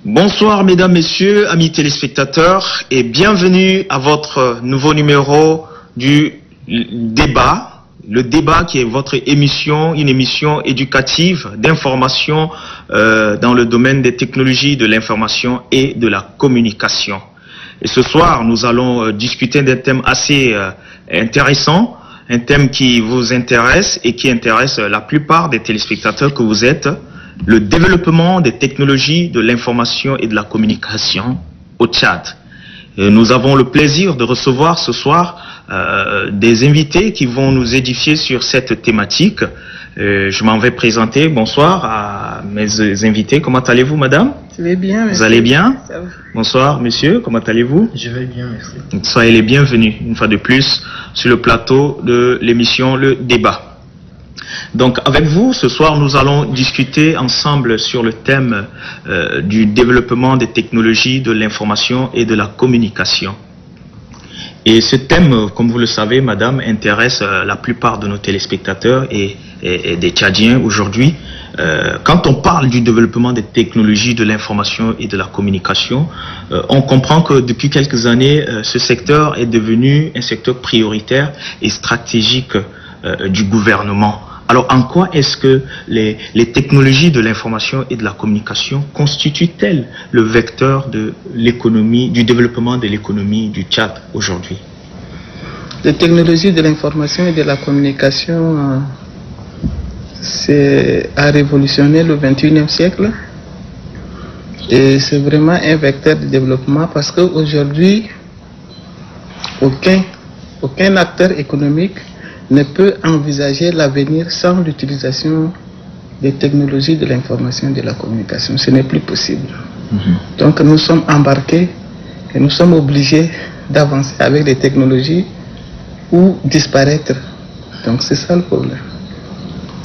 Bonsoir mesdames, messieurs, amis téléspectateurs et bienvenue à votre nouveau numéro du débat. Le débat qui est votre émission, une émission éducative d'information dans le domaine des technologies de l'information et de la communication. Et ce soir, nous allons discuter d'un thème assez intéressant, un thème qui vous intéresse et qui intéresse la plupart des téléspectateurs que vous êtes. Le développement des technologies de l'information et de la communication au Tchad. Et nous avons le plaisir de recevoir ce soir des invités qui vont nous édifier sur cette thématique. Je m'en vais présenter. Bonsoir à mes invités. Comment allez-vous, madame? Je vais bien, merci. Vous allez bien? Ça va. Bonsoir, monsieur. Comment allez-vous? Je vais bien, merci. Soyez les bienvenus, une fois de plus, sur le plateau de l'émission Le Débat. Donc avec vous, ce soir, nous allons discuter ensemble sur le thème du développement des technologies de l'information et de la communication. Et ce thème, comme vous le savez, madame, intéresse la plupart de nos téléspectateurs et des Tchadiens aujourd'hui. Quand on parle du développement des technologies de l'information et de la communication, on comprend que depuis quelques années, ce secteur est devenu un secteur prioritaire et stratégique du gouvernement. Alors, en quoi est-ce que les technologies de l'information et de la communication constituent-elles le vecteur de l'économie, du développement de l'économie du Tchad aujourd'hui? Les technologies de l'information et de la communication, a révolutionné le 21e siècle. Et c'est vraiment un vecteur de développement parce qu'aujourd'hui, aucun acteur économique ne peut envisager l'avenir sans l'utilisation des technologies de l'information et de la communication. Ce n'est plus possible. Donc nous sommes embarqués et nous sommes obligés d'avancer avec les technologies ou disparaître. Donc c'est ça le problème.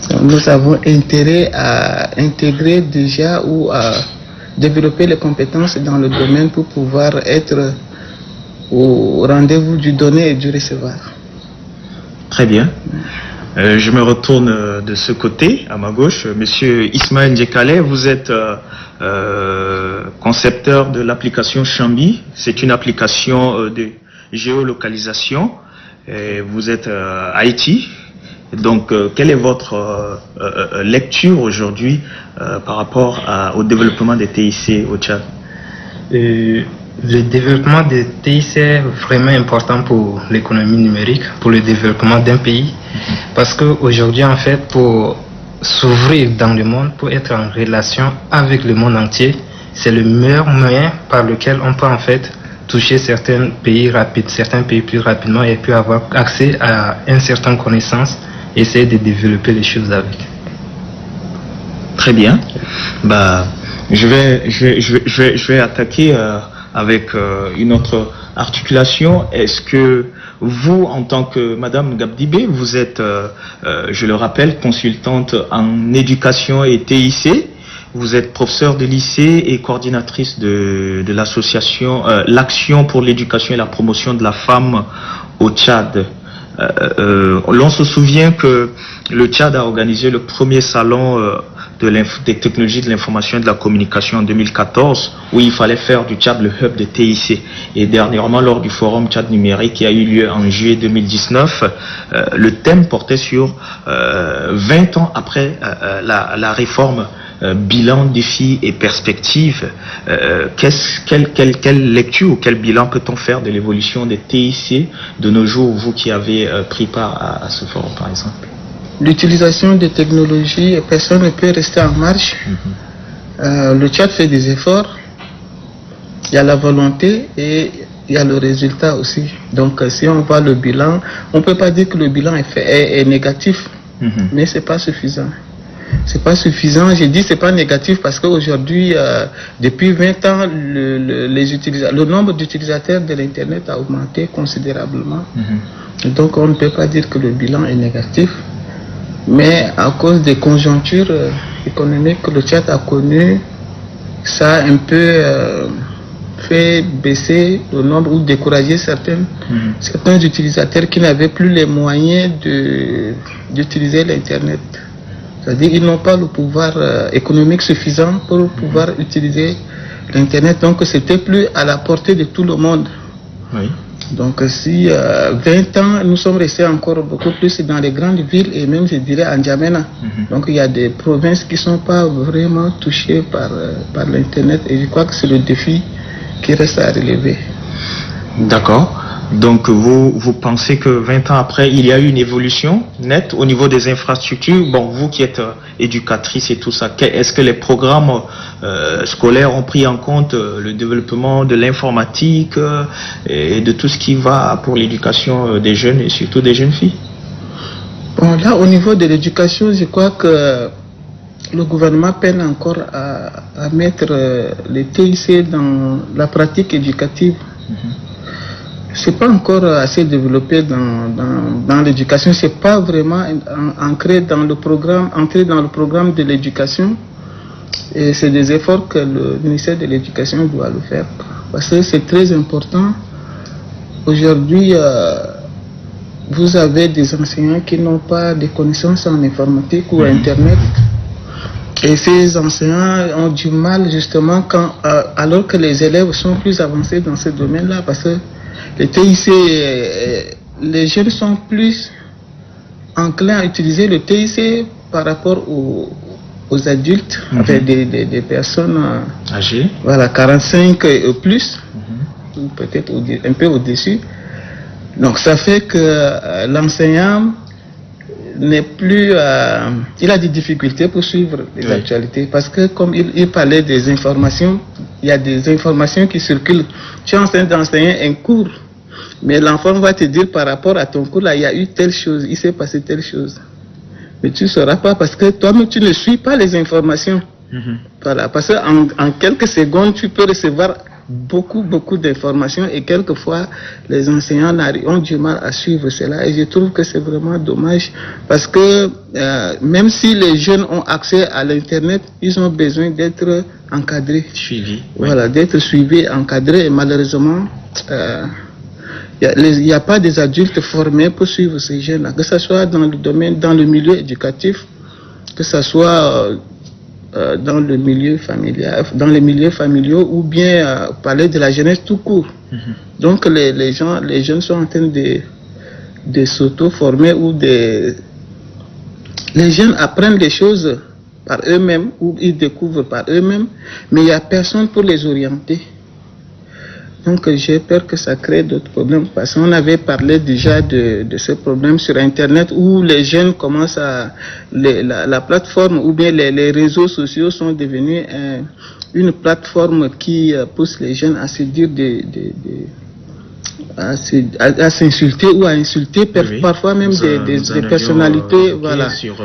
Donc, nous avons intérêt à intégrer déjà ou à développer les compétences dans le domaine pour pouvoir être au rendez-vous du donner et du recevoir. Très bien. Je me retourne de ce côté, à ma gauche. Monsieur Ismaël Djekale, vous êtes concepteur de l'application Chambi. C'est une application de géolocalisation. Et vous êtes à Haïti. Donc, quelle est votre lecture aujourd'hui par rapport au développement des TIC au Tchad? Le développement des TIC est vraiment important pour l'économie numérique, pour le développement d'un pays. Parce qu'aujourd'hui, en fait, pour s'ouvrir dans le monde, pour être en relation avec le monde entier, c'est le meilleur moyen par lequel on peut en fait toucher certains pays plus rapidement et puis avoir accès à une certaine connaissance, essayer de développer les choses avec. Très bien. Bah, je vais attaquer avec une autre articulation. Est-ce que vous, en tant que Madame Gabdibé, vous êtes, je le rappelle, consultante en éducation et TIC, vous êtes professeure de lycée et coordinatrice de l'association l'Action pour l'éducation et la promotion de la femme au Tchad. L'on se souvient que le Tchad a organisé le premier salon des technologies de l'information et de la communication en 2014, où il fallait faire du Tchad le hub de TIC. Et dernièrement, lors du forum Tchad numérique qui a eu lieu en juillet 2019, le thème portait sur 20 ans après la réforme, bilan, défis et perspectives. Quelle lecture ou quel bilan peut-on faire de l'évolution des TIC de nos jours, vous qui avez pris part à ce forum par exemple? L'utilisation des technologies, personne ne peut rester en marche. Le Tchad fait des efforts, il y a la volonté et il y a le résultat aussi. Donc si on voit le bilan, on ne peut pas dire que le bilan est négatif, mais ce n'est pas suffisant. C'est pas suffisant, j'ai dit c'est pas négatif parce qu'aujourd'hui, depuis 20 ans, le nombre d'utilisateurs de l'Internet a augmenté considérablement. Donc on ne peut pas dire que le bilan est négatif. Mais à cause des conjonctures économiques que le Tchad a connues, ça a un peu fait baisser le nombre ou décourager certains utilisateurs qui n'avaient plus les moyens d'utiliser l'Internet. C'est-à-dire qu'ils n'ont pas le pouvoir économique suffisant pour pouvoir utiliser l'Internet. Donc c'était plus à la portée de tout le monde. Oui. Donc si 20 ans, nous sommes restés encore beaucoup plus dans les grandes villes et même je dirais en N'Djamena. Donc il y a des provinces qui ne sont pas vraiment touchées par l'Internet et je crois que c'est le défi qui reste à relever. D'accord. Donc vous pensez que 20 ans après, il y a eu une évolution nette au niveau des infrastructures. Bon, vous qui êtes éducatrice et tout ça, est-ce que les programmes scolaires ont pris en compte le développement de l'informatique et de tout ce qui va pour l'éducation des jeunes et surtout des jeunes filles? Bon, là, au niveau de l'éducation, je crois que le gouvernement peine encore à mettre les TIC dans la pratique éducative. C'est pas encore assez développé dans l'éducation. C'est pas vraiment ancré dans le programme de l'éducation. Et c'est des efforts que le ministère de l'Éducation doit le faire. Parce que c'est très important. Aujourd'hui, vous avez des enseignants qui n'ont pas de connaissances en informatique ou Internet. Et ces enseignants ont du mal justement alors que les élèves sont plus avancés dans ce domaine-là. Parce que les TIC, les jeunes sont plus enclins à utiliser le TIC par rapport aux adultes, avec des personnes âgées, voilà, 45 et plus, ou peut-être un peu au-dessus. Donc ça fait que l'enseignant n'est plus, il a des difficultés pour suivre les actualités, parce que comme il parlait des informations, il y a des informations qui circulent. Tu es en train d'enseigner un cours, mais l'enfant va te dire par rapport à ton cours, là, il y a eu telle chose, il s'est passé telle chose. Mais tu ne sauras pas parce que toi-même, tu ne suis pas les informations. Voilà, parce qu'en quelques secondes, tu peux recevoir beaucoup d'informations et quelquefois, les enseignants ont du mal à suivre cela. Et je trouve que c'est vraiment dommage parce que même si les jeunes ont accès à l'Internet, ils ont besoin d'être encadrés. Suivis. Voilà, d'être suivis, encadrés et malheureusement... il n'y a pas des adultes formés pour suivre ces jeunes-là, que ce soit dans le domaine, dans le milieu éducatif, que ce soit dans le milieu familial, dans les milieux familiaux, ou bien parler de la jeunesse tout court. Donc les jeunes sont en train de s'auto-former ou les jeunes apprennent des choses par eux-mêmes ou ils découvrent par eux-mêmes, mais il n'y a personne pour les orienter. Donc j'ai peur que ça crée d'autres problèmes parce qu'on avait parlé déjà de ce problème sur Internet où les jeunes commencent la plateforme ou bien les réseaux sociaux sont devenus une plateforme qui pousse les jeunes à se dire à s'insulter ou à insulter parfois même des personnalités. Voilà. Sur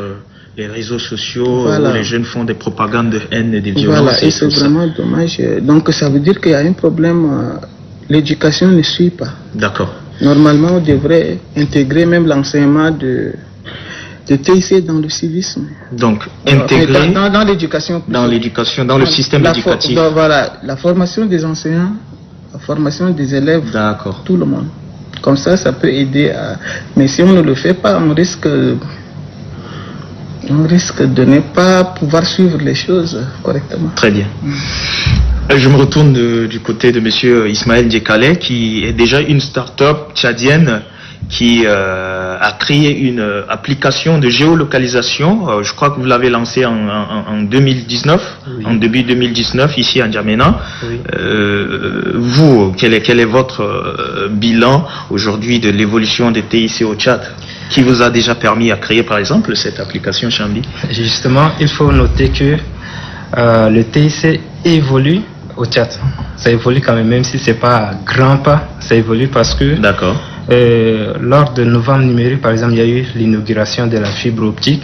les réseaux sociaux où les jeunes font des propagandes de haine et de violence. Voilà, et c'est vraiment dommage. Donc ça veut dire qu'il y a un problème, l'éducation ne suit pas. D'accord. Normalement, on devrait intégrer même l'enseignement de TIC dans le civisme. Donc, intégrer dans l'éducation. Dans l'éducation, dans le système éducatif. Voilà, la formation des enseignants, la formation des élèves, tout le monde. Comme ça peut aider à... Mais si on ne le fait pas, on risque de ne pas pouvoir suivre les choses correctement. Très bien. Je me retourne du côté de M. Ismaël Djekale, qui est déjà une start-up tchadienne qui a créé une application de géolocalisation. Je crois que vous l'avez lancée en 2019, en début 2019, ici à N'Djamena. Vous, quel est votre bilan aujourd'hui de l'évolution des TIC au Tchad, qui vous a déjà permis à créer par exemple cette application Chambi? Justement, il faut noter que le TIC évolue au Tchad. Ça évolue quand même si c'est pas grand pas, ça évolue parce que lors de novembre numérique, par exemple, il y a eu l'inauguration de la fibre optique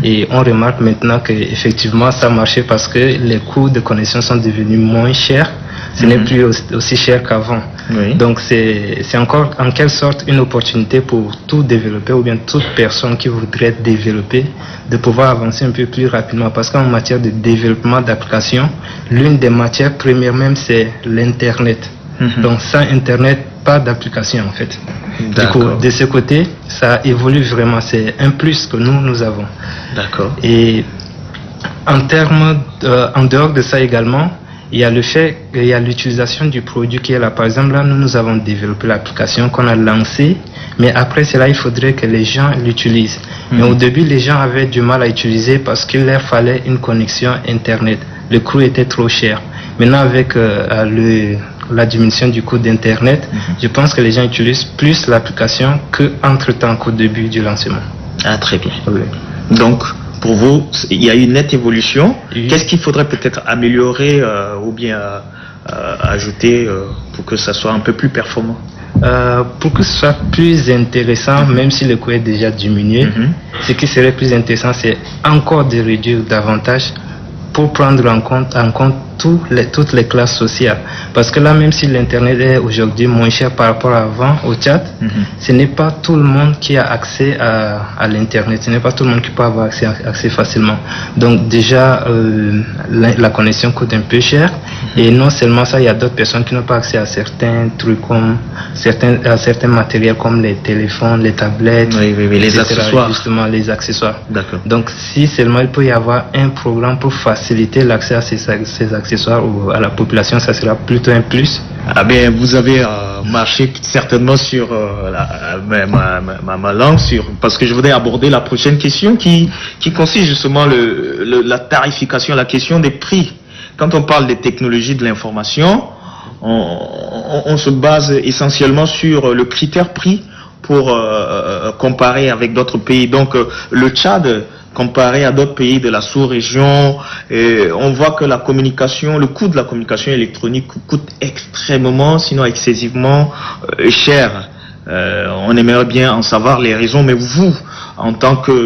et on remarque maintenant qu'effectivement ça marchait parce que les coûts de connexion sont devenus moins chers Ce n'est plus aussi cher qu'avant. Oui. Donc c'est encore en quelque sorte une opportunité pour tout développer ou bien toute personne qui voudrait développer de pouvoir avancer un peu plus rapidement. Parce qu'en matière de développement d'applications, l'une des matières premières même c'est l'Internet. Donc sans Internet, pas d'application en fait. Du coup, de ce côté, ça évolue vraiment. C'est un plus que nous avons. D'accord. Et en termes, en dehors de ça également, il y a le fait qu'il y a l'utilisation du produit qui est là. Par exemple, là, nous avons développé l'application qu'on a lancée, mais après cela, il faudrait que les gens l'utilisent. Mais au début, les gens avaient du mal à utiliser parce qu'il leur fallait une connexion Internet. Le coût était trop cher. Maintenant, avec la diminution du coût d'Internet, je pense que les gens utilisent plus l'application qu'entre-temps qu'au début du lancement. Ah, très bien. Oui. Donc, pour vous, il y a une nette évolution. Oui. Qu'est-ce qu'il faudrait peut-être améliorer ou bien ajouter pour que ça soit un peu plus performant? Pour que ce soit plus intéressant, même si le coût est déjà diminué, ce qui serait plus intéressant, c'est encore de réduire davantage pour prendre en compte toutes les classes sociales. Parce que là, même si l'Internet est aujourd'hui moins cher par rapport à avant, au Tchad, ce n'est pas tout le monde qui a accès à l'Internet. Ce n'est pas tout le monde qui peut avoir accès facilement. Donc déjà, la connexion coûte un peu cher. Et non seulement ça, il y a d'autres personnes qui n'ont pas accès à certains trucs comme certains matériels comme les téléphones, les tablettes, les accessoires. Justement, les accessoires. D'accord. Donc si seulement il peut y avoir un programme pour faciliter l'accès à ces accessoires ou à la population, ça sera plutôt un plus. Ah bien, vous avez marché certainement sur ma langue, parce que je voudrais aborder la prochaine question qui consiste justement la tarification, la question des prix. Quand on parle des technologies de l'information, on se base essentiellement sur le critère prix pour comparer avec d'autres pays. Donc le Tchad, comparé à d'autres pays de la sous-région, on voit que le coût de la communication électronique coûte extrêmement, sinon excessivement cher. On aimerait bien en savoir les raisons, mais vous,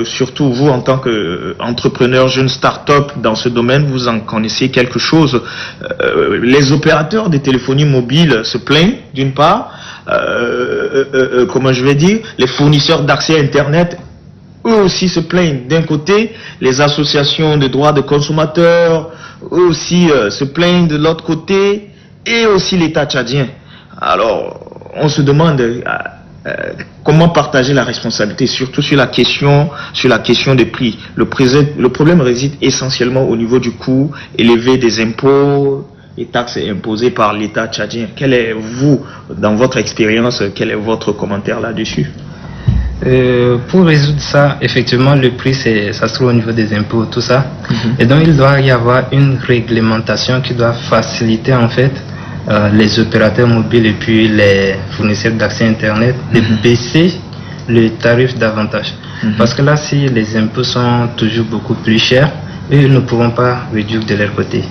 surtout vous, en tant qu'entrepreneur, jeune start-up dans ce domaine, vous en connaissez quelque chose. Les opérateurs de téléphonie mobile se plaignent, d'une part, les fournisseurs d'accès à Internet, eux aussi se plaignent. D'un côté, les associations de droits de consommateurs, eux aussi se plaignent de l'autre côté, et aussi l'État tchadien. Alors, on se demande comment partager la responsabilité, surtout sur la question des prix. Le problème réside essentiellement au niveau du coût élevé des impôts et taxes imposées par l'État tchadien. Dans votre expérience, quel est votre commentaire là-dessus? Pour résoudre ça, effectivement, le prix, ça se trouve au niveau des impôts, tout ça. Et donc, il doit y avoir une réglementation qui doit faciliter, en fait, les opérateurs mobiles et puis les fournisseurs d'accès Internet de baisser le tarif davantage. Parce que là, si les impôts sont toujours beaucoup plus chers, eux, ils ne pourront pas réduire de leur côté.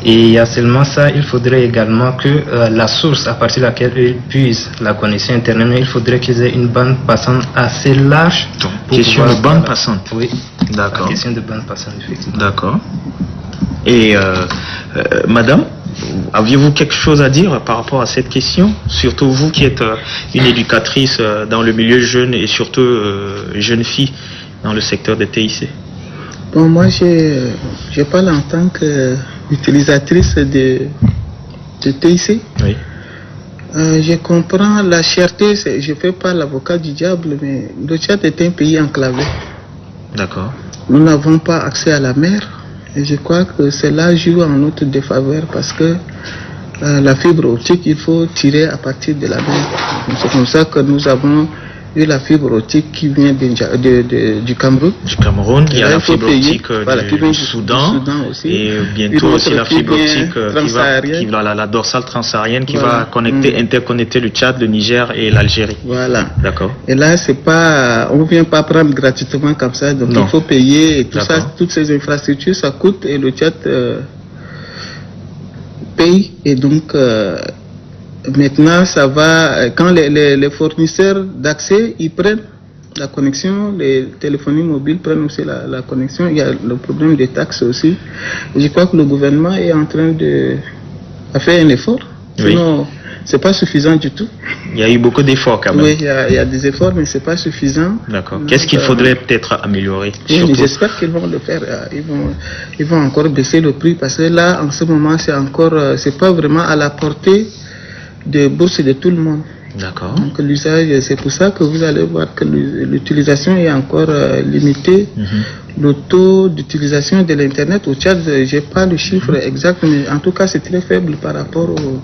Et il y a seulement ça, il faudrait également que la source à partir de laquelle ils puisent la connexion Internet, il faudrait qu'ils aient une bande passante assez large. Question de bande passante. Oui, d'accord. Question de bande passante, effectivement. D'accord. Et madame, aviez-vous quelque chose à dire par rapport à cette question? Surtout vous qui êtes une éducatrice dans le milieu jeune et surtout jeune fille dans le secteur des TIC. Bon, moi, je parle en tant qu'utilisatrice de TIC. Oui. Je comprends la cherté, je ne fais pas l'avocat du diable, mais le Tchad est un pays enclavé. D'accord. Nous n'avons pas accès à la mer. Et je crois que cela joue en notre défaveur parce que la fibre optique, il faut tirer à partir de la mer. C'est comme ça que nous avons eu la fibre optique qui vient du Cameroun. Du Cameroun, il y a la fibre optique du Soudan aussi. Et bientôt aussi la fibre optique la dorsale transsaharienne qui va interconnecter le Tchad, le Niger et l'Algérie. Voilà. D'accord. Et là, on ne vient pas prendre gratuitement comme ça, donc il faut payer et tout ça, toutes ces infrastructures, ça coûte et le Tchad paye et donc maintenant, ça va, quand les fournisseurs d'accès, ils prennent la connexion, les téléphonies mobiles prennent aussi la connexion, il y a le problème des taxes aussi. Et je crois que le gouvernement est en train de a fait un effort. Sinon, c'est pas suffisant du tout. Il y a eu beaucoup d'efforts quand même. Oui, il y a des efforts, mais c'est pas suffisant. D'accord. Qu'est-ce qu'il faudrait peut-être améliorer? J'espère qu'ils vont le faire. Ils vont encore baisser le prix parce que là, en ce moment, c'est pas vraiment à la portée de bourse de tout le monde. D'accord. Donc l'usage, c'est pour ça que vous allez voir que l'utilisation est encore limitée. Le taux d'utilisation de l'Internet au Tchad, je n'ai pas le chiffre exact, mais en tout cas c'est très faible par rapport au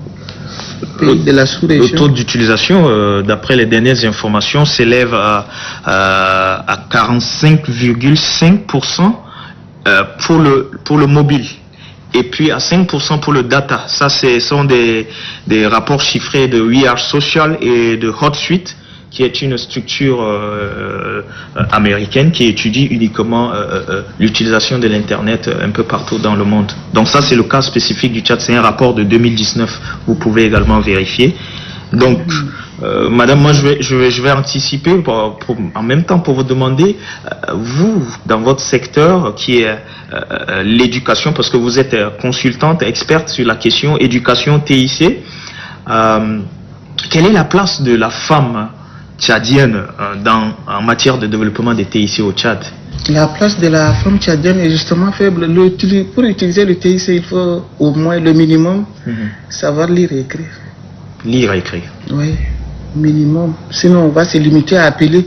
pays de la sous-région. Le taux d'utilisation, d'après les dernières informations, s'élève à 45,5% pour le mobile. Et puis à 5% pour le data. Ça, ce sont des rapports chiffrés de We Are Social et de HotSuite, qui est une structure américaine qui étudie uniquement l'utilisation de l'Internet un peu partout dans le monde. Donc ça, c'est le cas spécifique du Tchad. C'est un rapport de 2019. Vous pouvez également vérifier. Donc, madame, moi, je vais anticiper en même temps pour vous demander, vous, dans votre secteur qui est l'éducation, parce que vous êtes consultante, experte sur la question éducation TIC, quelle est la place de la femme tchadienne en matière de développement des TIC au Tchad? La place de la femme tchadienne est justement faible. Pour utiliser le TIC, il faut au moins le minimum savoir lire et écrire. Lire et écrire. Oui, minimum. Sinon, on va se limiter à appeler.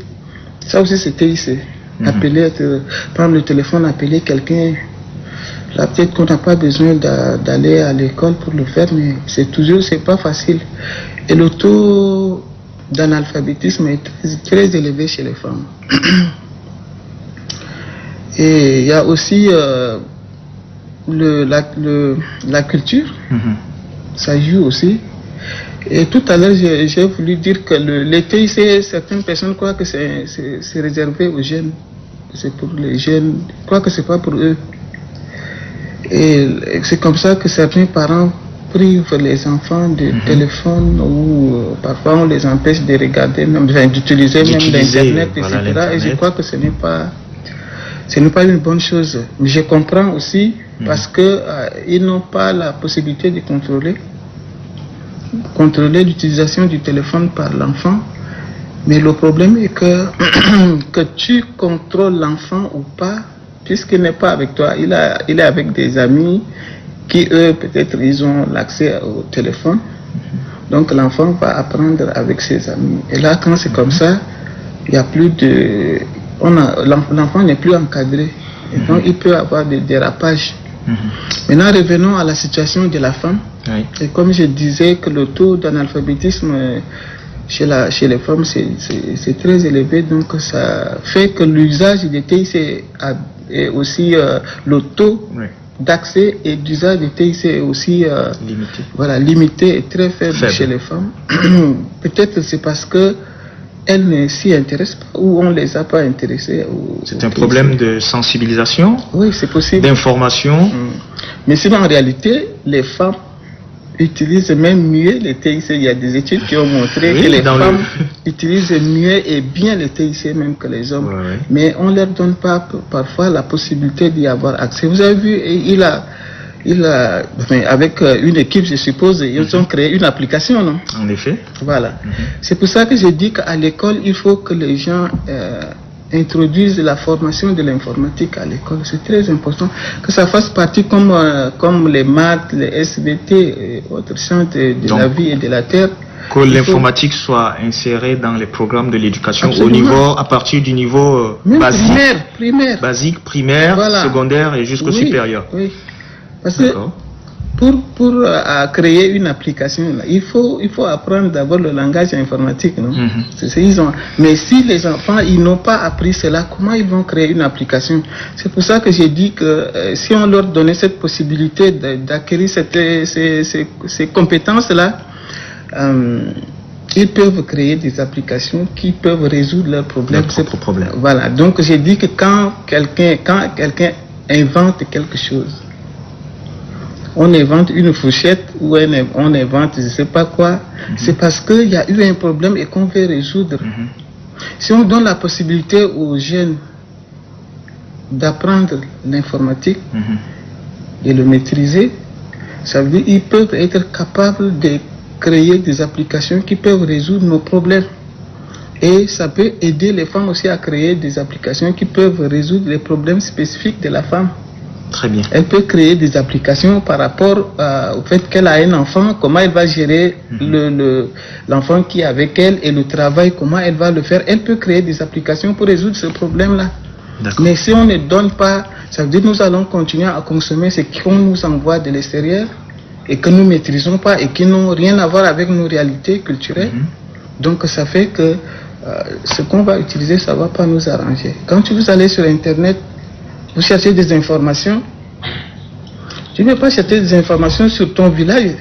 Ça aussi, c'est TIC. Appeler, prendre le téléphone, appeler quelqu'un. Là, peut-être qu'on n'a pas besoin d'aller à l'école pour le faire, mais c'est pas facile. Et le taux d'analphabétisme est très élevé chez les femmes. Et il y a aussi la culture. Ça joue aussi. Et tout à l'heure, j'ai voulu dire que les TIC, certaines personnes croient que c'est réservé aux jeunes. C'est pour les jeunes. Je crois que c'est pas pour eux. Et c'est comme ça que certains parents privent les enfants de téléphone ou parfois on les empêche de regarder, d'utiliser même l'Internet, etc. Et je crois que ce n'est pas une bonne chose. Mais je comprends aussi parce que ils n'ont pas la possibilité de contrôler l'utilisation du téléphone par l'enfant. Mais le problème est que tu contrôles l'enfant ou pas, puisqu'il n'est pas avec toi, il est avec des amis qui, eux, peut-être, ils ont l'accès au téléphone. Donc l'enfant va apprendre avec ses amis. Et là, quand c'est comme ça, il n'y a plus de... L'enfant n'est plus encadré. Et donc il peut avoir des dérapages. Maintenant, revenons à la situation de la femme. Et comme je disais que le taux d'analphabétisme chez les femmes, c'est très élevé. Donc ça fait que l'usage des TIC est aussi le taux d'accès et d'usage des TIC est aussi limité et très faible chez les femmes. Peut-être c'est parce que elles ne s'y intéressent pas ou on ne les a pas intéressées. C'est un problème de sensibilisation? Oui, c'est possible. D'information? Mais sinon, en réalité, les femmes utilisent même mieux les TIC. Il y a des études qui ont montré que les femmes utilisent mieux et bien les TIC même que les hommes. Mais on ne leur donne pas parfois la possibilité d'y avoir accès. Vous avez vu, avec une équipe, je suppose, ils ont créé une application, non? En effet. Voilà. C'est pour ça que je dis qu'à l'école, il faut que les gens introduisent la formation de l'informatique à l'école. C'est très important que ça fasse partie comme les maths, les SVT et autres sciences de la vie et de la terre. Que l'informatique soit insérée dans les programmes de l'éducation à partir du niveau basique, primaire, secondaire et jusqu'au supérieur. Oui. Parce que pour créer une application, il faut apprendre d'abord le langage informatique, non? Mais si les enfants ils n'ont pas appris cela, comment ils vont créer une application? C'est pour ça que j'ai dit que si on leur donnait cette possibilité d'acquérir ces compétences-là, ils peuvent créer des applications qui peuvent résoudre leurs problèmes. Voilà. Donc j'ai dit que quand quelqu'un invente quelque chose, on invente une fourchette ou on invente je ne sais pas quoi, c'est parce qu'il y a eu un problème et qu'on veut résoudre. Si on donne la possibilité aux jeunes d'apprendre l'informatique, de le maîtriser, Ça veut dire qu'ils peuvent être capables de créer des applications qui peuvent résoudre nos problèmes. Et ça peut aider les femmes aussi à créer des applications qui peuvent résoudre les problèmes spécifiques de la femme. Très bien. Elle peut créer des applications par rapport au fait qu'elle a un enfant, comment elle va gérer l'enfant qui est avec elle et le travail, comment elle va le faire. Elle peut créer des applications pour résoudre ce problème-là. Mais si on ne donne pas, ça veut dire que nous allons continuer à consommer ce qu'on nous envoie de l'extérieur et que nous ne maîtrisons pas et qui n'ont rien à voir avec nos réalités culturelles. Donc ça fait que ce qu'on va utiliser, ça ne va pas nous arranger. Quand vous allez sur Internet, vous cherchez des informations, tu ne peux pas chercher des informations sur ton village.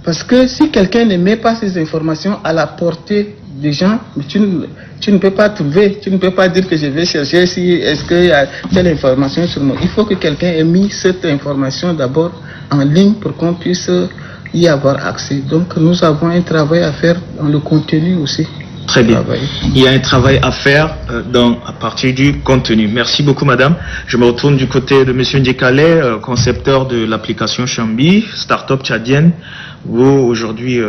Parce que si quelqu'un ne met pas ces informations à la portée des gens, tu ne peux pas trouver, tu ne peux pas dire que je vais chercher si est-ce qu'il y a telle information sur moi. Il faut que quelqu'un ait mis cette information d'abord en ligne pour qu'on puisse y avoir accès. Donc nous avons un travail à faire dans le contenu aussi. Très bien. Il y a un travail à faire à partir du contenu. Merci beaucoup, madame. Je me retourne du côté de monsieur Ndjekale, concepteur de l'application Chambi, start-up tchadienne. Vous, aujourd'hui,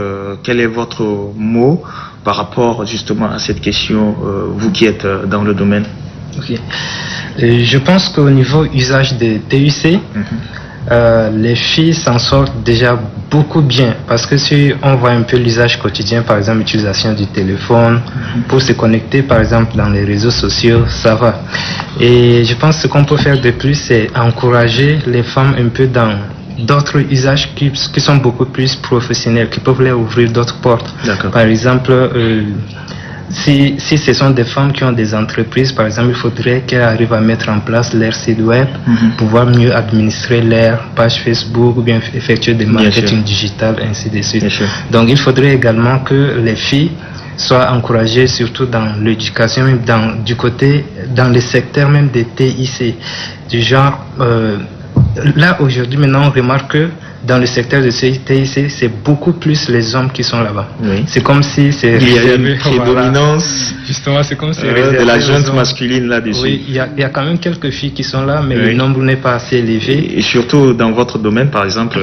quel est votre mot par rapport justement à cette question, vous qui êtes dans le domaine? Je pense qu'au niveau usage des TUC, les filles s'en sortent déjà beaucoup bien, parce que si on voit un peu l'usage quotidien, par exemple l'utilisation du téléphone pour se connecter par exemple dans les réseaux sociaux, ça va. Et je pense que ce qu'on peut faire de plus, c'est encourager les femmes un peu dans d'autres usages qui sont beaucoup plus professionnels, qui peuvent leur ouvrir d'autres portes. Par exemple, si ce sont des femmes qui ont des entreprises, par exemple, il faudrait qu'elles arrivent à mettre en place leur site web, pouvoir mieux administrer leur page Facebook ou bien effectuer des marketing digital, ainsi de suite. Donc il faudrait également que les filles soient encouragées, surtout dans l'éducation, même dans le secteur même des TIC, du genre, là aujourd'hui maintenant on remarque que dans le secteur de TIC, c'est beaucoup plus les hommes qui sont là-bas. C'est comme si c'est réservé. Il y a une prédominance. Justement, c'est comme si de la junte masculine là-dessus. Oui, il y a quand même quelques filles qui sont là, mais le nombre n'est pas assez élevé. Et surtout dans votre domaine, par exemple,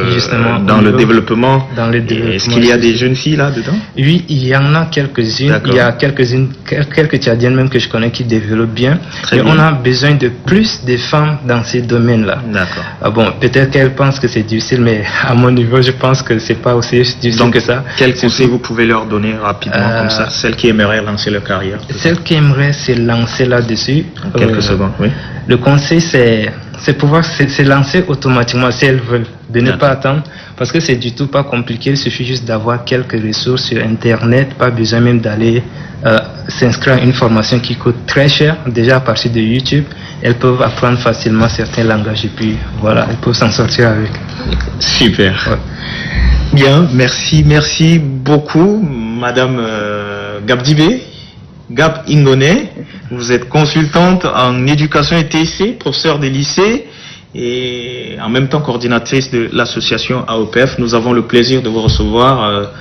dans le développement. Est-ce qu'il y a des jeunes filles là-dedans? Oui, il y en a quelques-unes. Il y a quelques Tchadiennes même que je connais qui développent bien. Mais on a besoin de plus de femmes dans ces domaines-là. Bon, peut-être qu'elles pensent que c'est difficile, mais à mon niveau, je pense que c'est pas aussi difficile que ça. Quel conseil vous pouvez leur donner rapidement comme ça, celles qui aimeraient lancer leur carrière? Celles qui aimeraient se lancer là-dessus. En quelques secondes, oui. Le conseil, c'est pouvoir se lancer automatiquement si elles veulent, de ne pas attendre, parce que c'est du tout pas compliqué. Il suffit juste d'avoir quelques ressources sur Internet, pas besoin même d'aller s'inscrire à une formation qui coûte très cher. Déjà à partir de YouTube, elles peuvent apprendre facilement certains langages et puis voilà, elles peuvent s'en sortir avec. Super. Bien, merci beaucoup, madame Gabdibé. Gab Ingone, vous êtes consultante en éducation et TIC, professeure des lycées et en même temps coordinatrice de l'association AOPF. Nous avons le plaisir de vous recevoir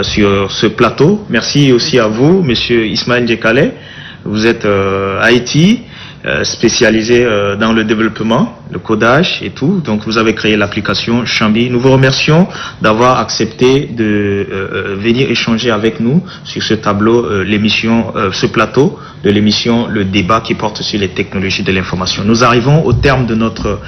sur ce plateau. Merci aussi à vous, monsieur Ismaël Ndjekale. Vous êtes Haïti, spécialisé dans le développement, le codage et tout. Donc vous avez créé l'application Chambi. Nous vous remercions d'avoir accepté de venir échanger avec nous sur ce tableau, ce plateau de l'émission Le Débat qui porte sur les technologies de l'information. Nous arrivons au terme de notre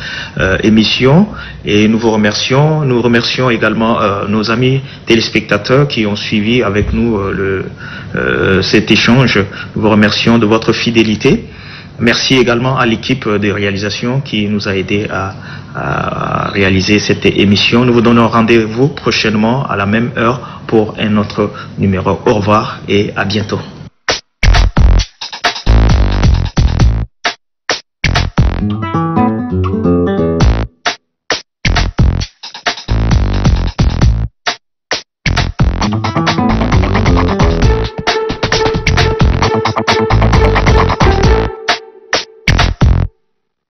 émission et nous vous remercions. Nous remercions également nos amis téléspectateurs qui ont suivi avec nous cet échange. Nous vous remercions de votre fidélité. Merci également à l'équipe de réalisation qui nous a aidé à réaliser cette émission. Nous vous donnons rendez-vous prochainement à la même heure pour un autre numéro. Au revoir et à bientôt.